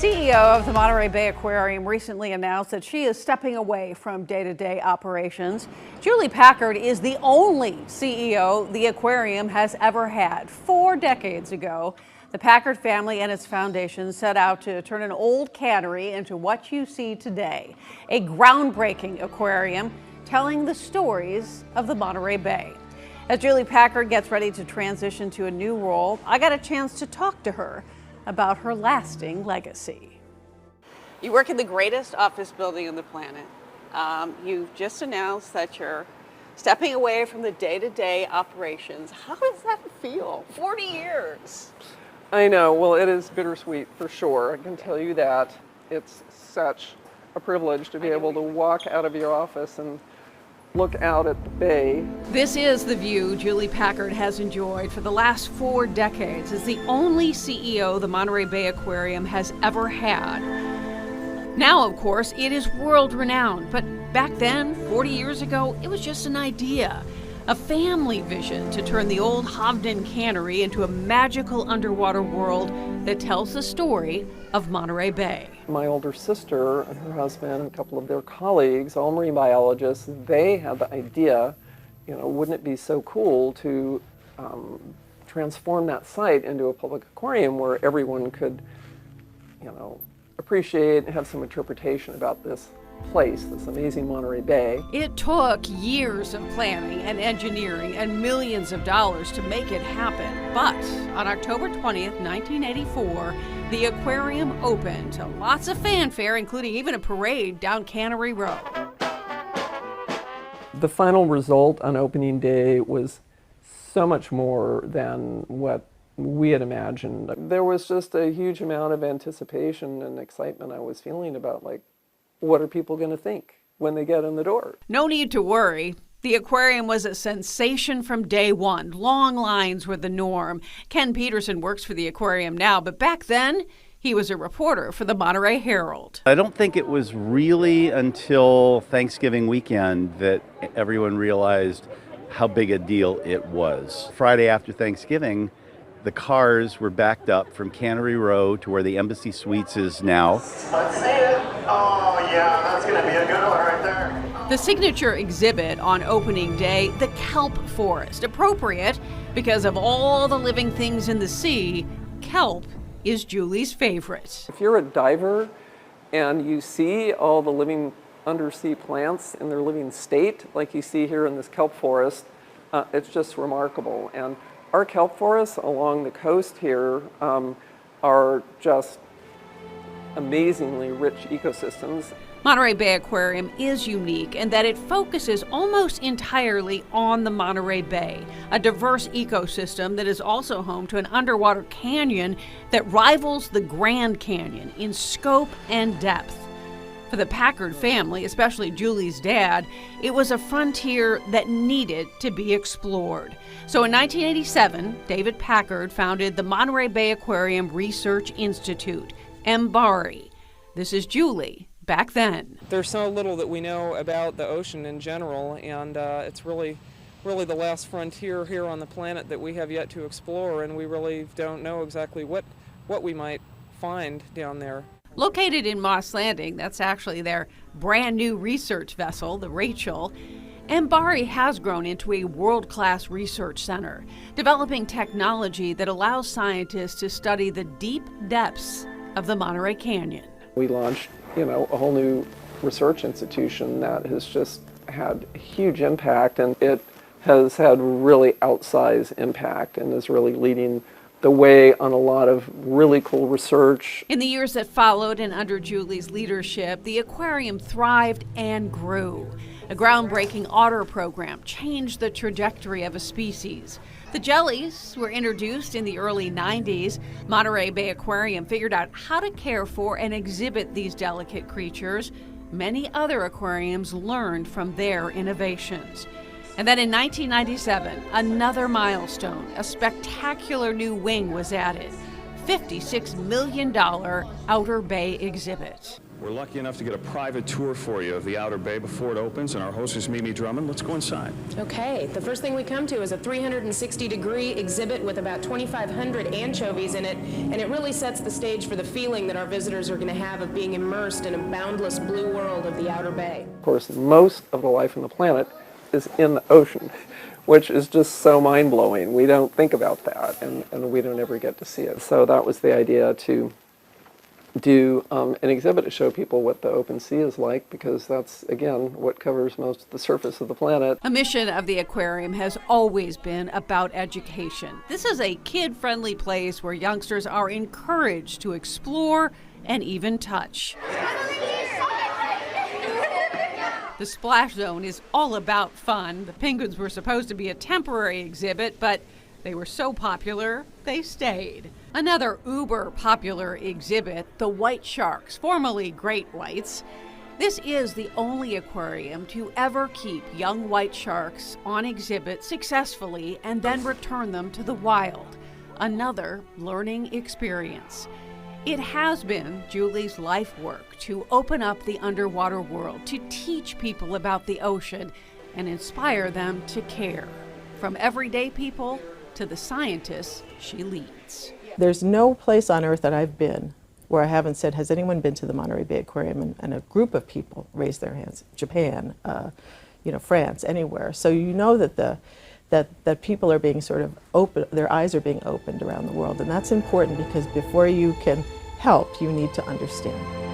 CEO of the Monterey Bay Aquarium recently announced that she is stepping away from day-to-day operations. Julie Packard is the only CEO the aquarium has ever had. 4 decades ago, the Packard family and its foundation set out to turn an old cannery into what you see today, a groundbreaking aquarium telling the stories of the Monterey Bay. As Julie Packard gets ready to transition to a new role, I got a chance to talk to her about her lasting legacy. You work in the greatest office building on the planet. You've just announced that you're stepping away from the day-to-day operations. How does that feel? 40 years. I know. Well, it is bittersweet for sure. I can tell you that. It's such a privilege to be able to walk out of your office and look out at the bay. This is the view Julie Packard has enjoyed for the last 4 decades as the only CEO the Monterey Bay Aquarium has ever had. Now, of course, it is world-renowned, but back then, 40 years ago, it was just an idea, a family vision to turn the old Hovden cannery into a magical underwater world that tells the story of Monterey Bay. My older sister and her husband and a couple of their colleagues, all marine biologists, they had the idea, wouldn't it be so cool to transform that site into a public aquarium where everyone could, appreciate and have some interpretation about this place, this amazing Monterey Bay. It took years of planning and engineering and millions of dollars to make it happen. But on October 20th, 1984, the aquarium opened to lots of fanfare, including even a parade down Cannery Row. The final result on opening day was so much more than what we had imagined. There was just a huge amount of anticipation and excitement I was feeling about, what are people going to think when they get in the door? No need to worry. The aquarium was a sensation from day one. Long lines were the norm. Ken Peterson works for the aquarium now, but back then, he was a reporter for the Monterey Herald. I don't think it was really until Thanksgiving weekend that everyone realized how big a deal it was. Friday after Thanksgiving, the cars were backed up from Cannery Row to where the Embassy Suites is now. Let's see it. Oh yeah, that's gonna be a good one right there. The signature exhibit on opening day, the kelp forest. Appropriate because of all the living things in the sea, kelp is Julie's favorite. If you're a diver and you see all the living undersea plants in their living state, like you see here in this kelp forest, it's just remarkable. And our kelp forests along the coast here are just amazingly rich ecosystems. Monterey Bay Aquarium is unique in that it focuses almost entirely on the Monterey Bay, a diverse ecosystem that is also home to an underwater canyon that rivals the Grand Canyon in scope and depth. For the Packard family, especially Julie's dad, it was a frontier that needed to be explored. So in 1987, David Packard founded the Monterey Bay Aquarium Research Institute, MBARI. This is Julie back then. There's so little that we know about the ocean in general, and it's really the last frontier here on the planet that we have yet to explore, and we really don't know exactly what we might find down there. Located in Moss Landing, that's actually their brand new research vessel, the Rachel, MBARI has grown into a world-class research center, developing technology that allows scientists to study the deep depths of the Monterey Canyon. We launched, a whole new research institution that has just had a huge impact, and it has had really outsized impact and is really leading the way on a lot of really cool research. In the years that followed and under Julie's leadership, the aquarium thrived and grew. A groundbreaking otter program changed the trajectory of a species. The jellies were introduced in the early 90s. Monterey Bay Aquarium figured out how to care for and exhibit these delicate creatures. Many other aquariums learned from their innovations. And then in 1997, another milestone, a spectacular new wing was added. $56 million Outer Bay exhibit. We're lucky enough to get a private tour for you of the Outer Bay before it opens, and our host is Mimi Drummond. Let's go inside. Okay, the first thing we come to is a 360-degree exhibit with about 2,500 anchovies in it, and it really sets the stage for the feeling that our visitors are going to have of being immersed in a boundless blue world of the Outer Bay. Of course, most of the life on the planet is in the ocean, which is just so mind-blowing. We don't think about that, and we don't ever get to see it. So that was the idea, to do an exhibit to show people what the open sea is like, because that's, again, what covers most of the surface of the planet. A mission of the aquarium has always been about education. This is a kid-friendly place where youngsters are encouraged to explore and even touch. The splash zone is all about fun. The penguins were supposed to be a temporary exhibit, but they were so popular, they stayed. Another uber popular exhibit, the white sharks, formerly great whites. This is the only aquarium to ever keep young white sharks on exhibit successfully and then return them to the wild. Another learning experience. It has been Julie's life work to open up the underwater world, to teach people about the ocean and inspire them to care. From everyday people to the scientists she leads. There's no place on earth that I've been where I haven't said, has anyone been to the Monterey Bay Aquarium? And a group of people raised their hands. Japan, France, anywhere. So you know that that people are being sort of open, their eyes are being opened around the world. And that's important, because before you can help, you need to understand.